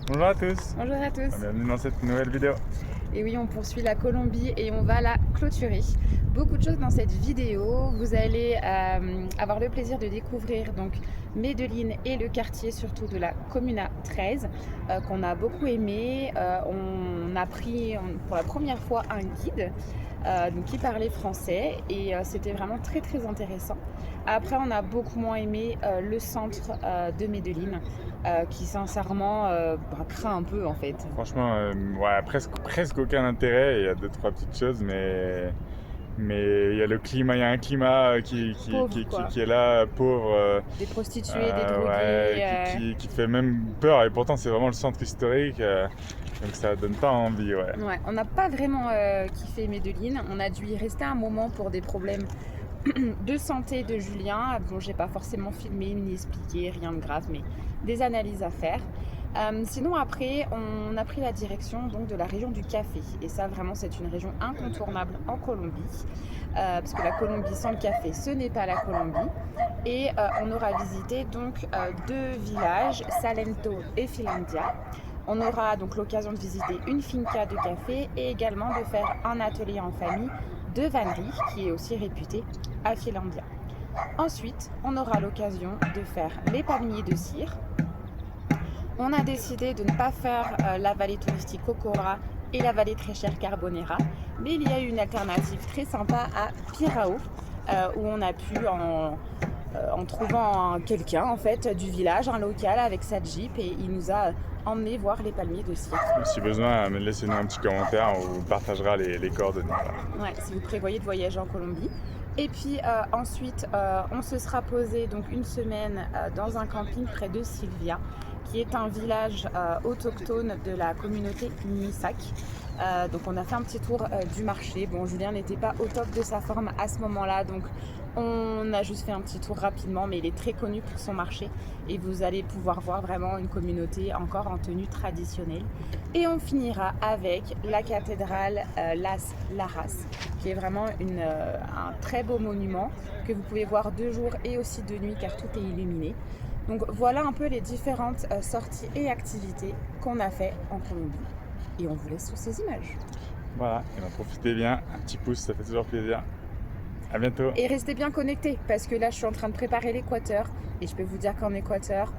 Bonjour à tous, Bonjour à tous. bienvenue dans cette nouvelle vidéo. Et oui, on poursuit la Colombie et on va la clôturer. Beaucoup de choses dans cette vidéo. Vous allez avoir le plaisir de découvrir donc Medellín et le quartier surtout de la Comuna 13 qu'on a beaucoup aimé. On a pris pour la première fois un guide donc, qui parlait français et c'était vraiment très très intéressant. Après, on a beaucoup moins aimé le centre de Medellín qui sincèrement craint un peu en fait. Franchement, ouais, presque aucun intérêt. Il y a deux, trois petites choses, mais il y a le climat, il y a un climat qui est là, pauvre. Des prostituées, des drogués. Ouais, qui te fait même peur. Et pourtant, c'est vraiment le centre historique. Donc ça donne pas envie, ouais. Ouais, on n'a pas vraiment kiffé Medellín. On a dû y rester un moment pour des problèmes de santé de Julien. Bon, j'ai pas forcément filmé ni expliqué, rien de grave, mais des analyses à faire. Sinon après, on a pris la direction donc de la région du café. Et ça vraiment c'est une région incontournable en Colombie. Parce que la Colombie sans le café, ce n'est pas la Colombie. Et on aura visité donc deux villages, Salento et Finlandia. On aura donc l'occasion de visiter une finca de café et également de faire un atelier en famille de vannerie qui est aussi réputé à Finlandia. Ensuite, on aura l'occasion de faire les palmiers de cire. On a décidé de ne pas faire la vallée touristique Cocora et la vallée très chère Carbonera, mais il y a eu une alternative très sympa à Pirao où on a pu en trouvant quelqu'un en fait du village, un local avec sa Jeep et il nous a emmené voir les palmiers de cire. Si besoin, laissez-nous un petit commentaire, on vous partagera les coordonnées. Ouais, si vous prévoyez de voyager en Colombie. Et puis ensuite, on se sera posé donc une semaine dans un camping près de Silvia, qui est un village autochtone de la communauté Misak. Donc on a fait un petit tour du marché. Bon, Julien n'était pas au top de sa forme à ce moment-là, donc on a juste fait un petit tour rapidement, mais il est très connu pour son marché et vous allez pouvoir voir vraiment une communauté encore en tenue traditionnelle. Et on finira avec la cathédrale Las Laras, qui est vraiment un très beau monument que vous pouvez voir de jour et aussi de nuit car tout est illuminé. Donc voilà un peu les différentes sorties et activités qu'on a fait en Colombie. Et on vous laisse sur ces images. Voilà, et ben profitez bien, un petit pouce, ça fait toujours plaisir. À bientôt. Et restez bien connectés parce que là je suis en train de préparer l'Équateur et je peux vous dire qu'en Équateur,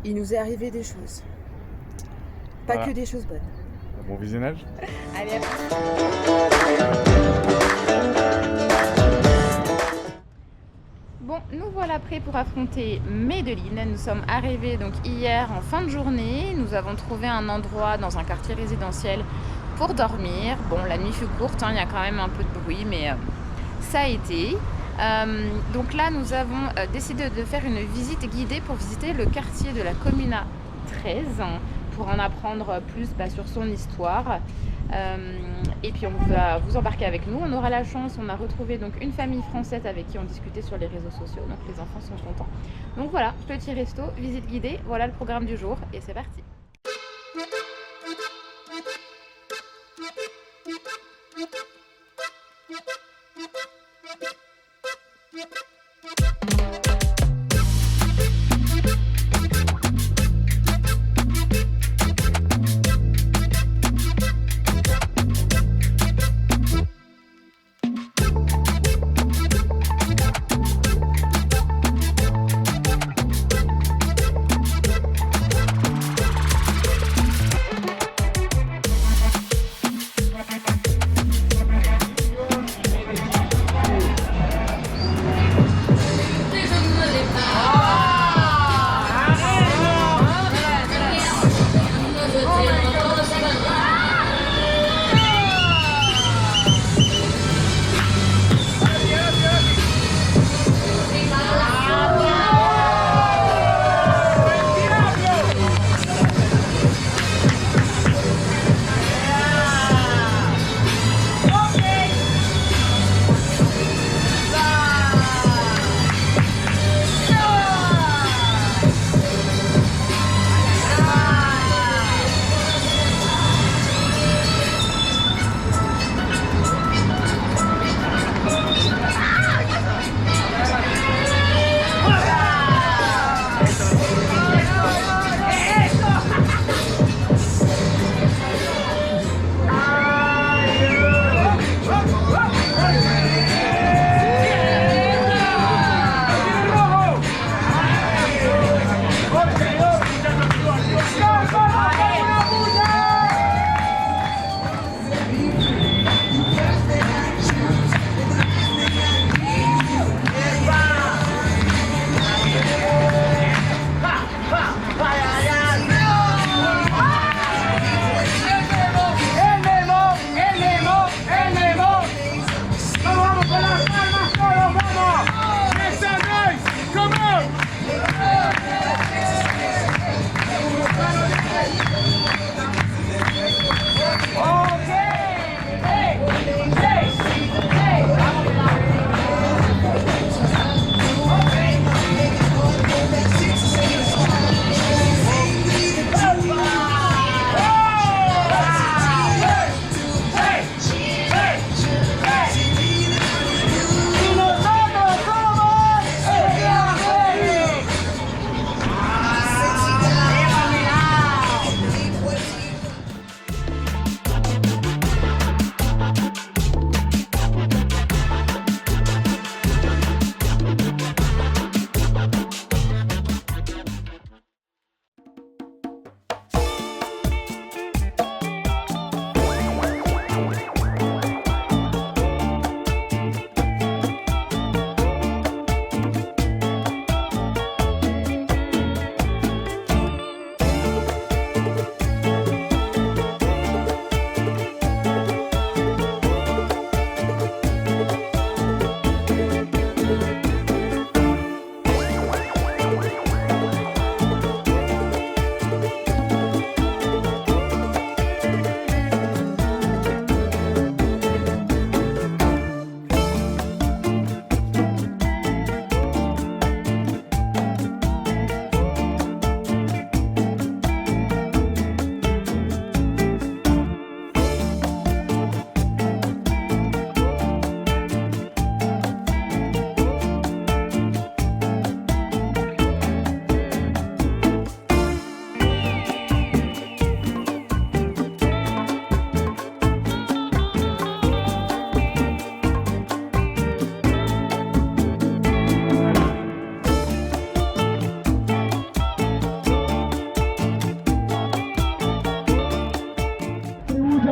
il nous est arrivé des choses. Pas Voilà. que des choses bonnes. Bon visionnage. Allez, à plus. Bon, nous voilà prêts pour affronter Medellín. Nous sommes arrivés donc hier en fin de journée. Nous avons trouvé un endroit dans un quartier résidentiel pour dormir. Bon, la nuit fut courte, il y a quand même un peu de bruit, mais ça a été. Donc là, nous avons décidé de faire une visite guidée pour visiter le quartier de la Comuna 13 pour en apprendre plus sur son histoire. Et puis on va vous embarquer avec nous. On aura la chance, on a retrouvé donc une famille française avec qui on discutait sur les réseaux sociaux, donc les enfants sont contents. Donc voilà, petit resto, visite guidée, voilà le programme du jour et c'est parti.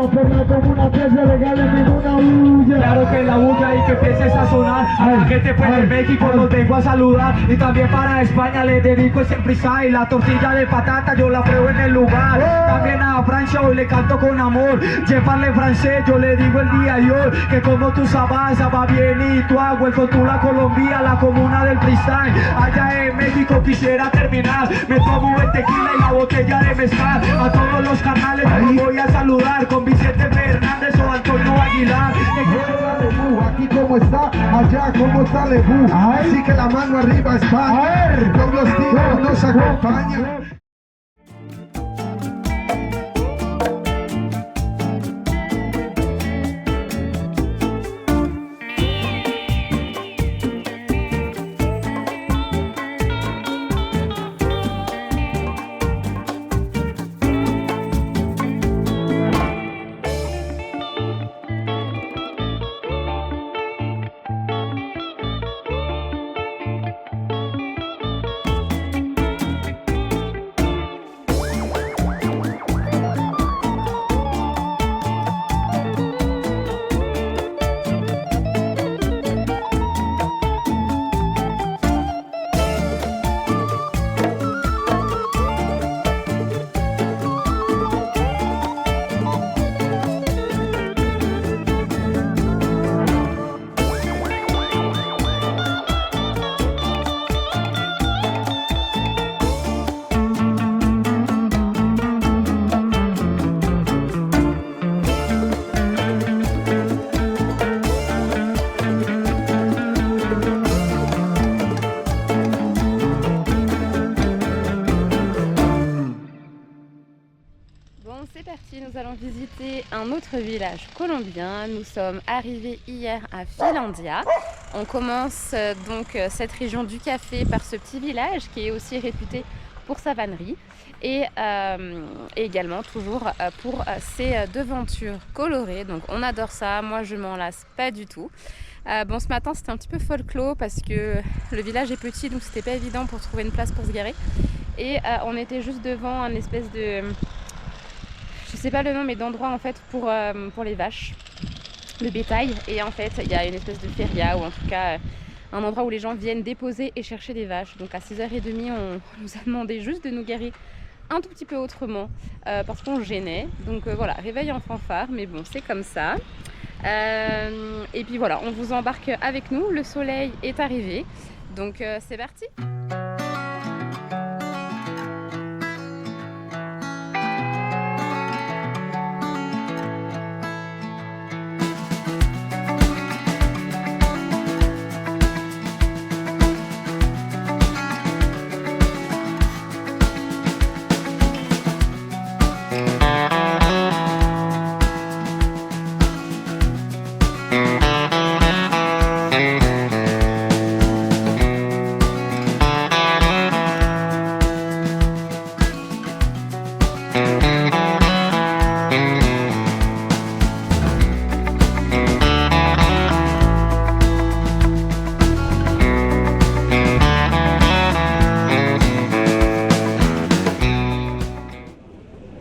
vamos por la comuna que se regale ninguna bulla. Claro que la bulla y que empieces a sonar. A la gente pues de México los vengo a saludar. Y también para España les dedico ese freestyle. La tortilla de patata yo la pruebo en el lugar. También a Francia hoy le canto con amor. Je parle francés, yo le digo el día y hoy. Que como tú sabes, va bien y tú hago el con tú la Colombia, la comuna del freestyle. Allá en México quisiera terminar. Me tomo el tequila y la botella de mezcal. A todos los canales yo voy a saludar con Vicente Fernández o Antonio Aguilar. Aquí como está, allá como está Lebu. Así que la mano arriba está. Con los tíos nos acompañan. C'est parti, nous allons visiter un autre village colombien. Nous sommes arrivés hier à Finlandia. On commence donc cette région du café par ce petit village qui est aussi réputé pour sa vannerie et également toujours pour ses devantures colorées. Donc on adore ça, moi je m'en lasse pas du tout. Bon, ce matin c'était un petit peu folklore parce que le village est petit, donc c'était pas évident pour trouver une place pour se garer. Et on était juste devant un espèce de... je sais pas le nom, mais d'endroit en fait pour les vaches, le bétail. Et en fait il y a une espèce de feria, ou en tout cas un endroit où les gens viennent déposer et chercher des vaches. Donc à 6h30 on nous a demandé juste de nous garer un tout petit peu autrement parce qu'on gênait. Donc voilà, réveil en fanfare, mais bon c'est comme ça. Et puis voilà, on vous embarque avec nous, le soleil est arrivé, donc c'est parti.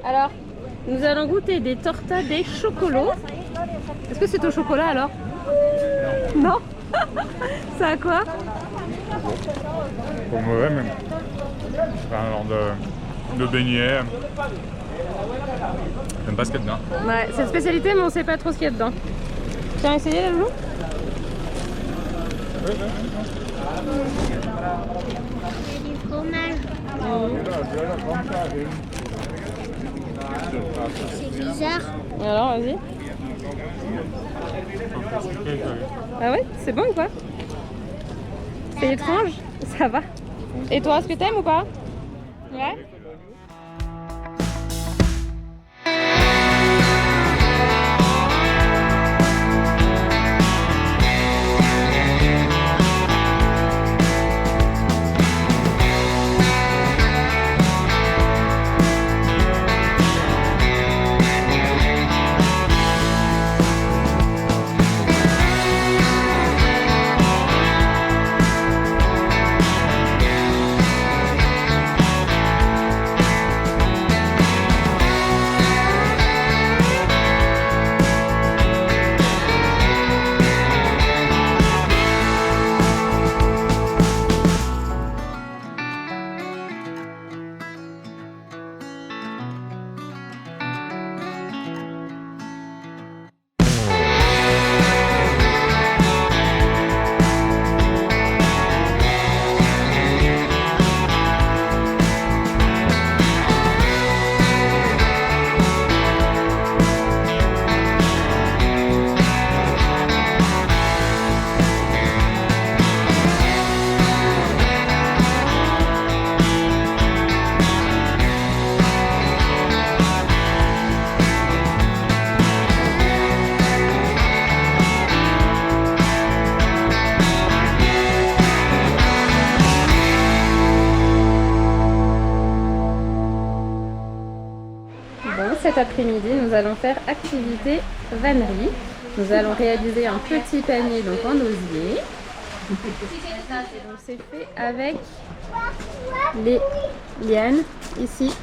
Alors, nous allons goûter des tortas de chocolat. Est-ce que c'est au chocolat alors? Non. C'est à quoi? Pour mauvais même. C'est un genre de beignet. J'aime pas ce qu'il y a dedans. Ouais, c'est une spécialité mais on sait pas trop ce qu'il y a dedans. Tu as essayé la loulou? Du fromage. C'est bizarre. Alors, vas-y. Ah ouais? C'est bon ou quoi? C'est étrange? Ça va. Et toi, est-ce que t'aimes ou pas? Ouais? cet après-midi, nous allons faire activité vannerie. Nous allons réaliser un petit panier donc en osier. Et donc c'est fait avec les lianes ici.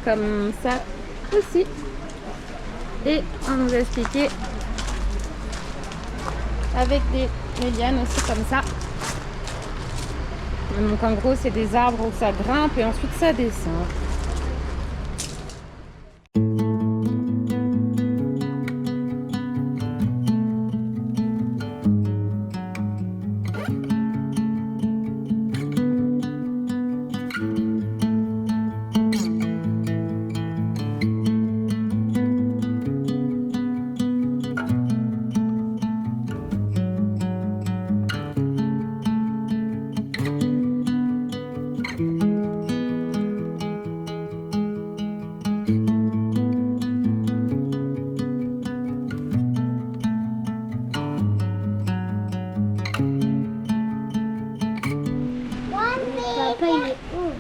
Comme ça aussi. Et on nous a expliqué avec des lianes aussi comme ça. Donc en gros c'est des arbres où ça grimpe et ensuite ça descend. Papa, il est où?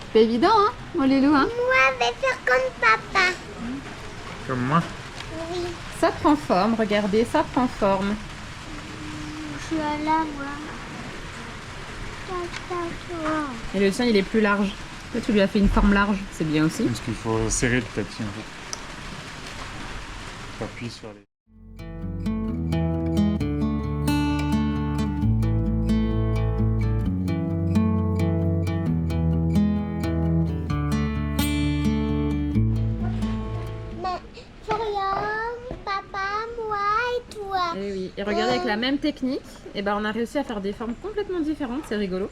C'est pas évident hein, mon Lélou hein. Moi, je vais faire comme papa. Comme moi. Oui. Ça prend forme, regardez, ça prend forme. Je suis à la moi. Et le sien il est plus large. Toi tu lui as fait une forme large, c'est bien aussi. Parce qu'il faut serrer le tapis en fait. Faut appuyer sur les... Mais Florian, papa, moi et toi. Et oui, et regardez avec la même technique, et ben on a réussi à faire des formes complètement différentes, c'est rigolo.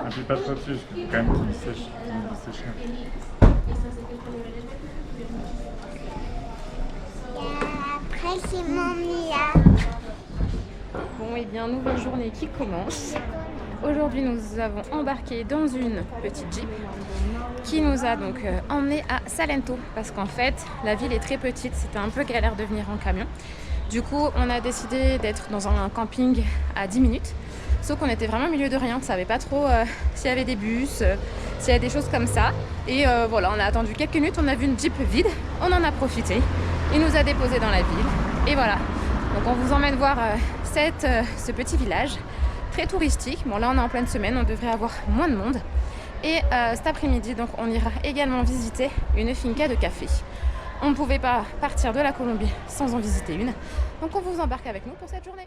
Appuie pas trop dessus, parce qu'il faut quand même qu'il sèche. Après, c'est mon Mia. Bon et bien nouvelle journée qui commence. Aujourd'hui nous avons embarqué dans une petite jeep qui nous a donc emmené à Salento parce qu'en fait la ville est très petite, c'était un peu galère de venir en camion. Du coup on a décidé d'être dans un camping à 10 minutes. Sauf qu'on était vraiment au milieu de rien, on ne savait pas trop s'il y avait des bus, s'il y avait des choses comme ça. Et voilà, on a attendu quelques minutes, on a vu une Jeep vide, on en a profité. Il nous a déposés dans la ville. Et voilà, donc on vous emmène voir ce petit village très touristique. Bon là on est en pleine semaine, on devrait avoir moins de monde. Et cet après-midi, donc on ira également visiter une finca de café. On ne pouvait pas partir de la Colombie sans en visiter une. Donc on vous embarque avec nous pour cette journée.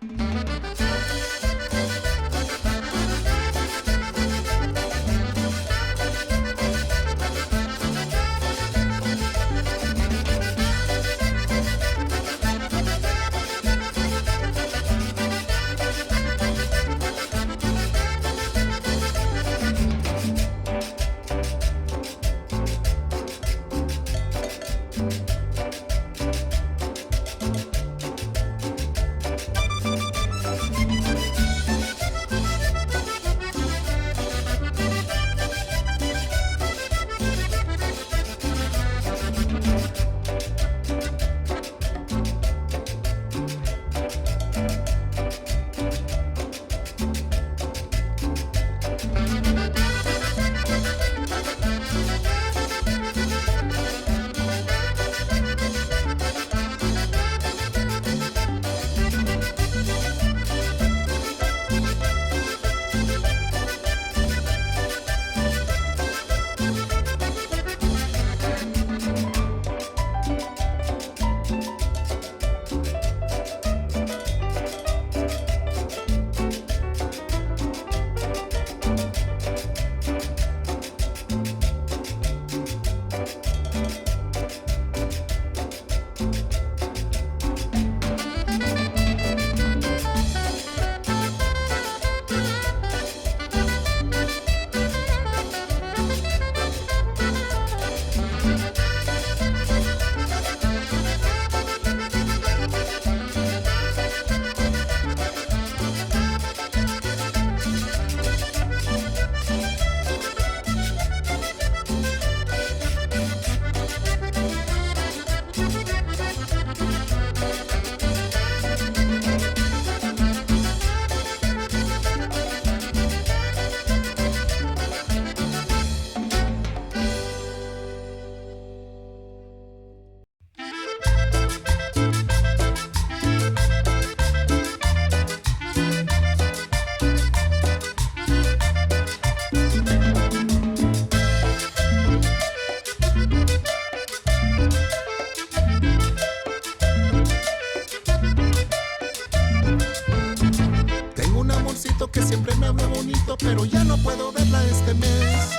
no puedo verla este mes.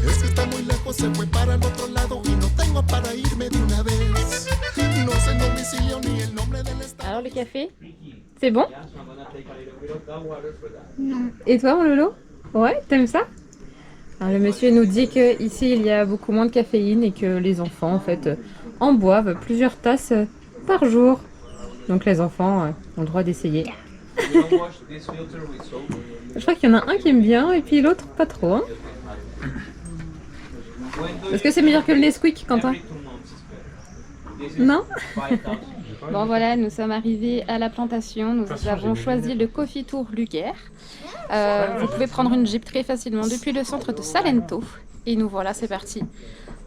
Es que está muy lejos, se fue para el otro lado y no tengo para irme de una vez. No sé el domicilio ni el nombre del estado. Alors le café, c'est bon? Et toi mon Lolo? Ouais, t'aimes ça? Alors, le monsieur nous dit que ici il y a beaucoup moins de caféine et que les enfants en fait en boivent plusieurs tasses par jour. Donc les enfants ont le droit d'essayer. Je crois qu'il y en a un qui aime bien et puis l'autre pas trop. Hein. Est-ce que c'est meilleur que le Nesquik, Quentin? Non? Bon voilà, nous sommes arrivés à la plantation. Nous avons choisi le Coffee Tour Luger. Vous pouvez prendre une Jeep très facilement depuis le centre de Salento. Et nous voilà, c'est parti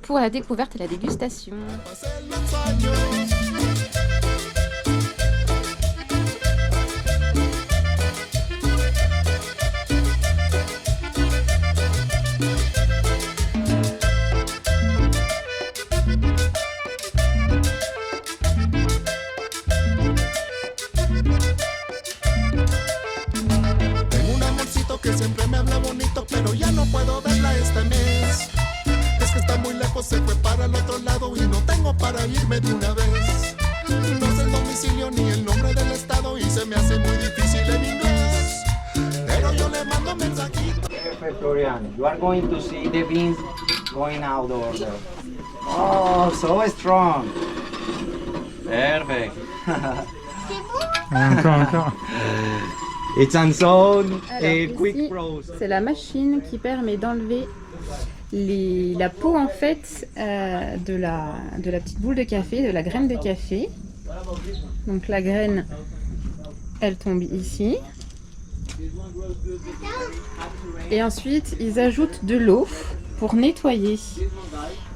pour la découverte et la dégustation. Que siempre me habla bonito, pero ya no puedo verla este mes. Es que está muy lejos, se fue para el otro lado y no tengo para irme de una vez. No sé el domicilio ni el nombre del estado y se me hace muy difícil en inglés. Pero yo le mando mensajitos. Perfect, Florian. You are going to see the beans going out over there. Oh, so strong. Perfect. Encore. It's on zone Alors, quick ici, froze. c'est la machine qui permet d'enlever la peau en fait de la petite boule de café, de la graine de café. Donc la graine, elle tombe ici. Et ensuite, ils ajoutent de l'eau pour nettoyer.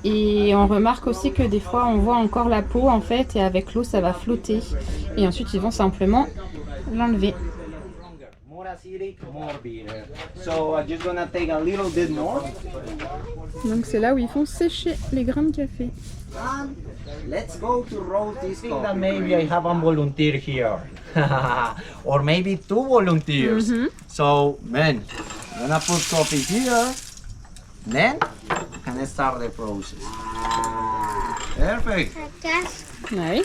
Et on remarque aussi que des fois, on voit encore la peau en fait, et avec l'eau, ça va flotter. Et ensuite, ils vont simplement l'enlever. More acidic, more bitter. So I'm just gonna take a little bit more. Donc c'est là où ils font sécher les grains de café. And let's go to roast this coffee. I think that maybe I have a volunteer here. Or maybe two volunteers. So, man, I'm gonna put coffee here. Then, can I start the process? Perfect. Ouais.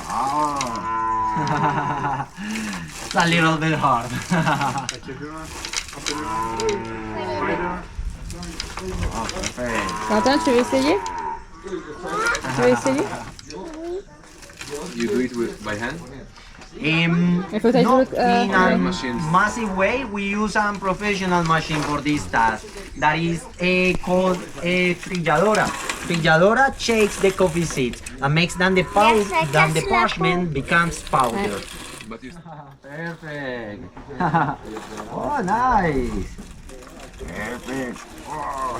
Oh. It's a little bit hard. Oh, perfect. Quentin, tu veux essayer? Tu veux essayer? You do it by hand? Il faut tailler No, le- in a machines. massive way, we use a professional machine for this task. That is called a trilladora. Trilladora shakes the coffee seeds and makes then the powder, Yes, I then the just love parchment becomes powder. But it's Perfect. Oh, nice. Perfect. Oh.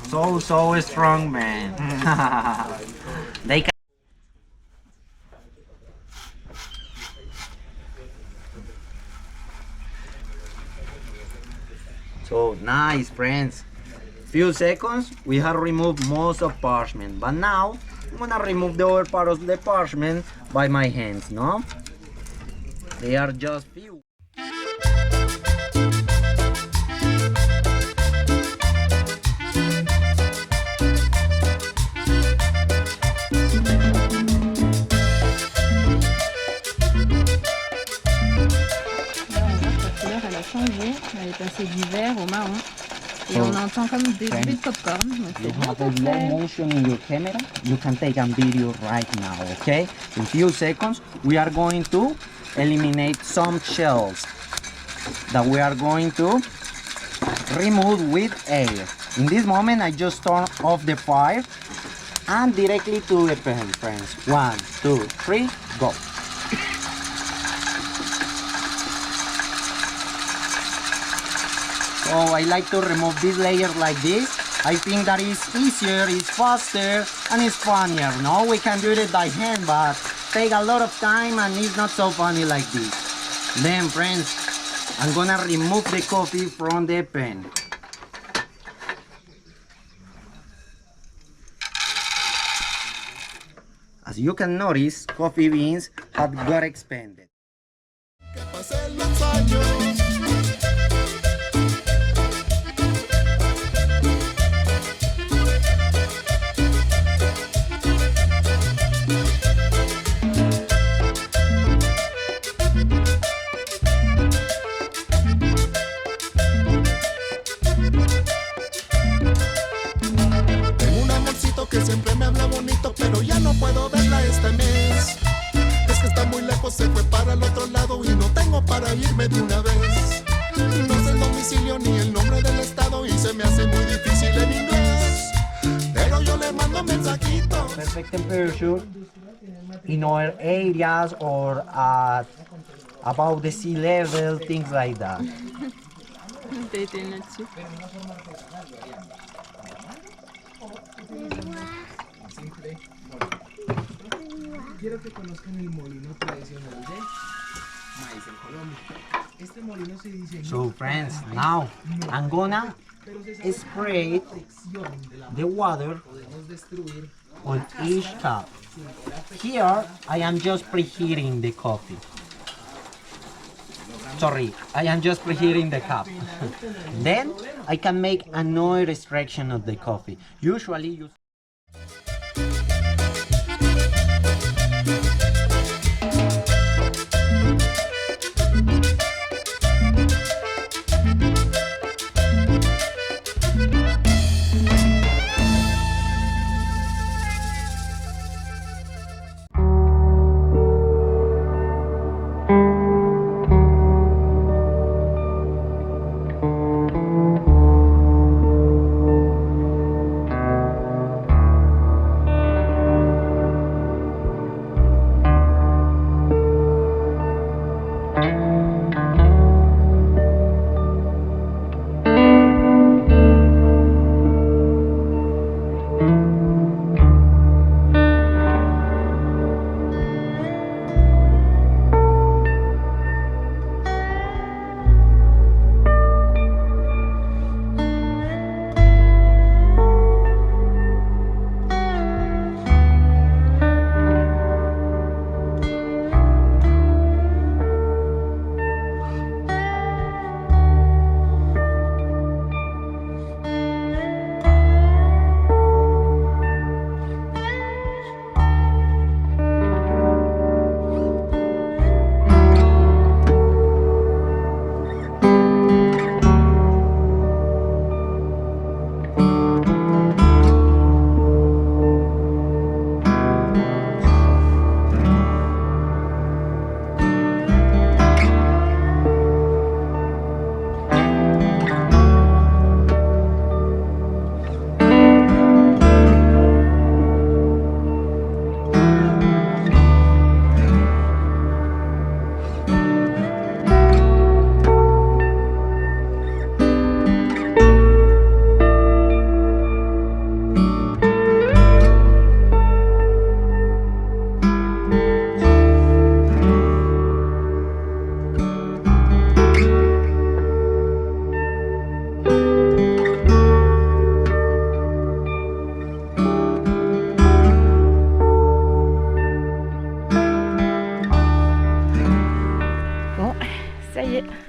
So strong, man. They can. So nice, friends. Few seconds, we have removed most of parchment, but now I'm gonna remove the other part of the parchment by my hands, no? They are just few. Elle a changé, elle est passée du vert au marron. Et on entend comme des bruits de popcorn. Donc c'est You bien have a slow parfait. motion in your camera. You can take a video right now, okay? In few seconds, we are going to eliminate some shells that we are going to remove with air. In this moment, I just turn off the fire and directly to the pen, friends. 1, 2, 3, go. So I like to remove this layer like this. I think that is easier, it's faster, and it's funnier. No, we can do it by hand, but take a lot of time and it's not so funny like this. Then, friends, I'm gonna remove the coffee from the pen. As you can notice, coffee beans have got expanded. Que pasen los años. Tengo un amorcito que siempre me habla bonito, pero ya no puedo verla este mes. Es que está muy lejos, se fue para el otro lado y no tengo para irme de una vez. No sé el domicilio ni el nombre del estado y se me hace muy difícil el inglés. Pero yo le mando mensajito. Perfect temperature in our areas or at about the sea level, things like that. Quiero que conozcan el molino tradicional de maíz en Colombia. Este molino se diseñó So friends, now I'm gonna spray the water podemos destruir on each cup. Here I am just preheating the coffee. Sorry, I am just preheating the cup. Then I can make another extraction of the coffee. Usually you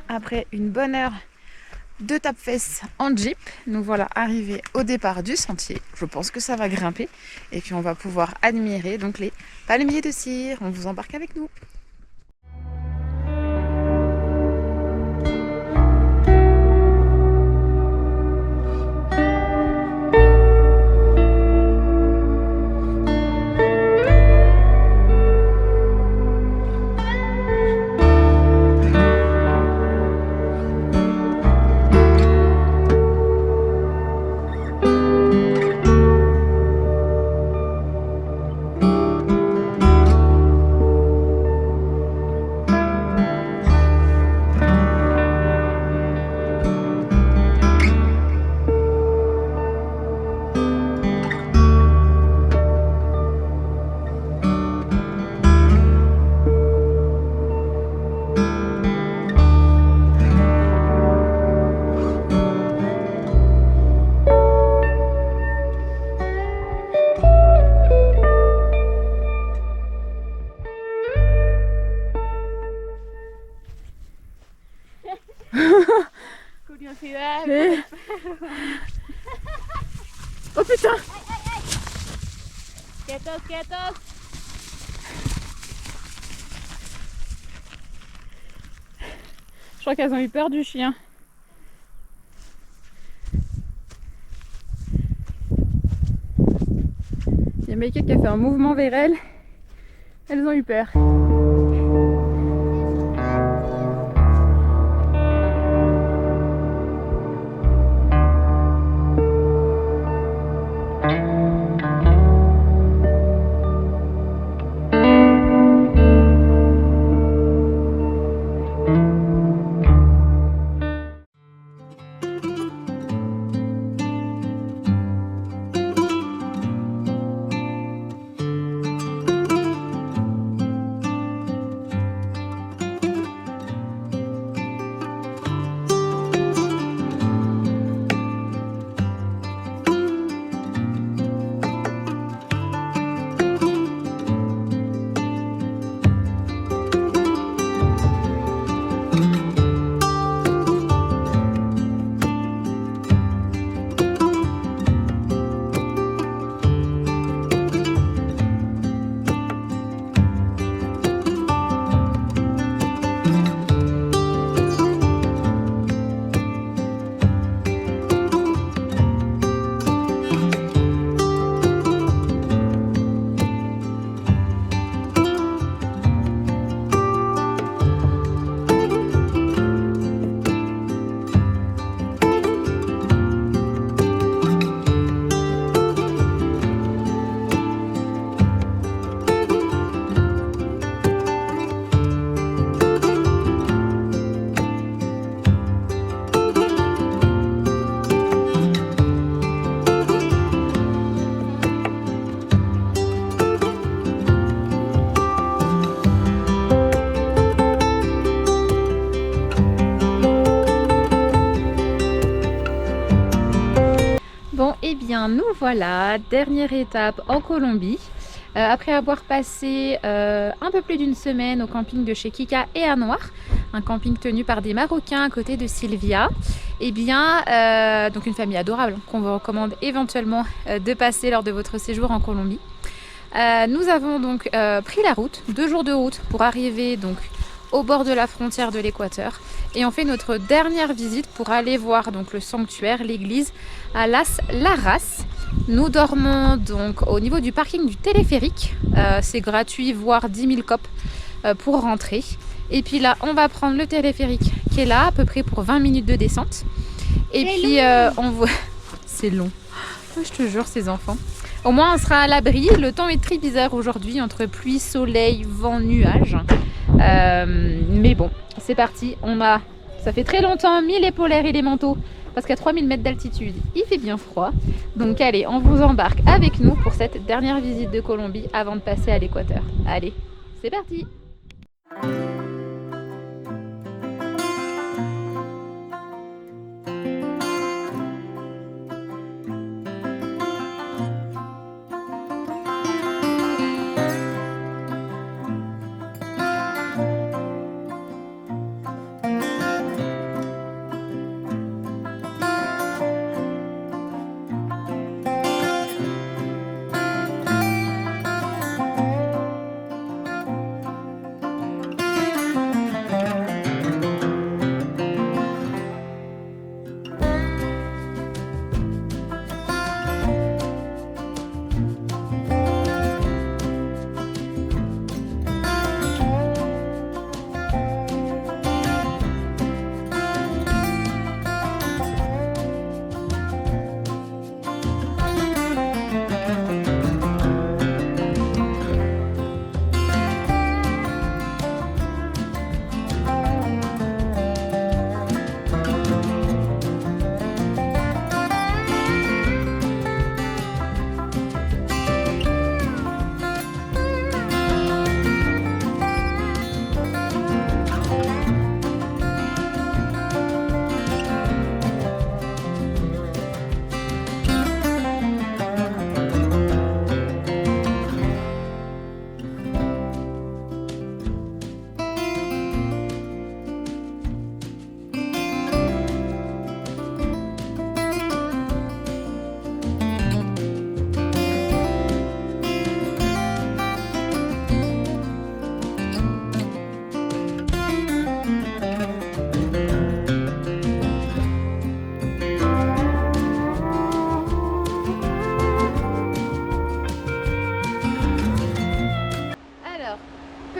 après une bonne heure de tape-fesses en jeep, nous voilà arrivés au départ du sentier. Je pense que ça va grimper et puis on va pouvoir admirer donc les palmiers de cire. On vous embarque avec nous. Quietos, quietos. Je crois qu'elles ont eu peur du chien. Il y a Michael qui a fait un mouvement vers elles. Elles ont eu peur. Bon, et bien nous voilà, dernière étape en Colombie. Après avoir passé un peu plus d'une semaine au camping de chez Kika et Anouar, un camping tenu par des Marocains à côté de Sylvia, et bien donc une famille adorable qu'on vous recommande éventuellement de passer lors de votre séjour en Colombie. Nous avons donc pris la route, 2 jours de route pour arriver donc au bord de la frontière de l'Équateur, et on fait notre dernière visite pour aller voir donc le sanctuaire, l'église à Las Laras. Nous dormons donc au niveau du parking du téléphérique, c'est gratuit, voire 10 000 copes pour rentrer. Et puis là on va prendre le téléphérique qui est là à peu près pour 20 minutes de descente, et puis on voit c'est long, je te jure, ces enfants. Au moins on sera à l'abri. Le temps est très bizarre aujourd'hui, entre pluie, soleil, vent, nuages. Mais bon, c'est parti. Ça fait très longtemps mis les polaires et les manteaux parce qu'à 3000 mètres d'altitude, il fait bien froid. Donc allez, on vous embarque avec nous pour cette dernière visite de Colombie avant de passer à l'Équateur. Allez, c'est parti!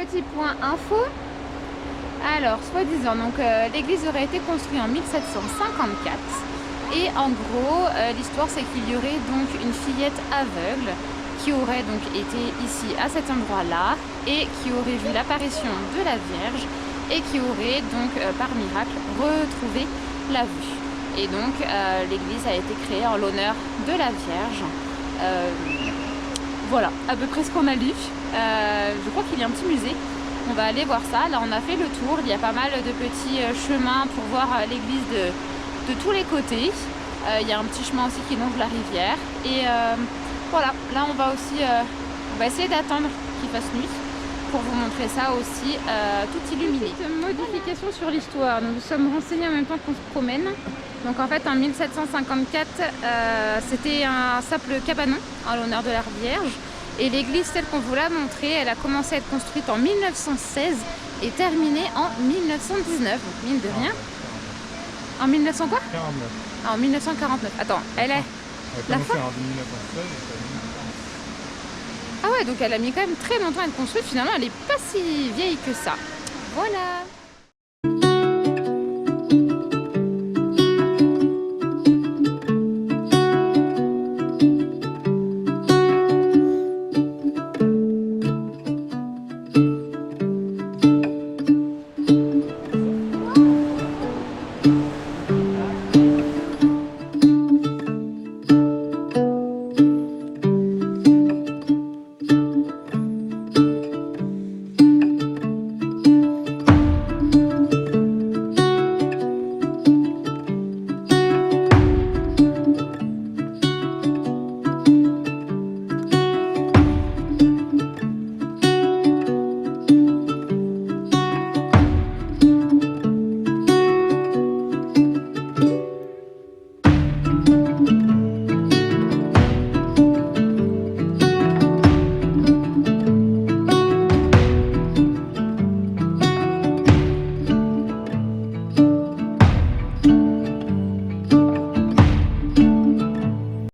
petit point info. Alors, soi-disant, donc l'église aurait été construite en 1754. Et en gros, l'histoire c'est qu'il y aurait donc une fillette aveugle qui aurait donc été ici à cet endroit-là et qui aurait vu l'apparition de la Vierge et qui aurait donc par miracle retrouvé la vue. Et donc l'église a été créée en l'honneur de la Vierge. Voilà, à peu près ce qu'on a lu. Je crois qu'il y a un petit musée. On va aller voir ça. Là, on a fait le tour. Il y a pas mal de petits chemins pour voir l'église de tous les côtés. Il y a un petit chemin aussi qui longe la rivière. Et voilà, là, on va aussi on va essayer d'attendre qu'il fasse nuit pour vous montrer ça aussi tout illuminé. Petite modification sur l'histoire. Nous nous sommes renseignés en même temps qu'on se promène. Donc en fait, en 1754, c'était un simple cabanon en l'honneur de la Vierge. Et l'église, telle qu'on vous l'a montrée, elle a commencé à être construite en 1916 et terminée en 1919. Donc mine de rien. En 1900 quoi 49. Ah, en 1949. Attends, elle est... La fin en 1916. Ah ouais, donc elle a mis quand même très longtemps à être construite. Finalement, elle n'est pas si vieille que ça. Voilà.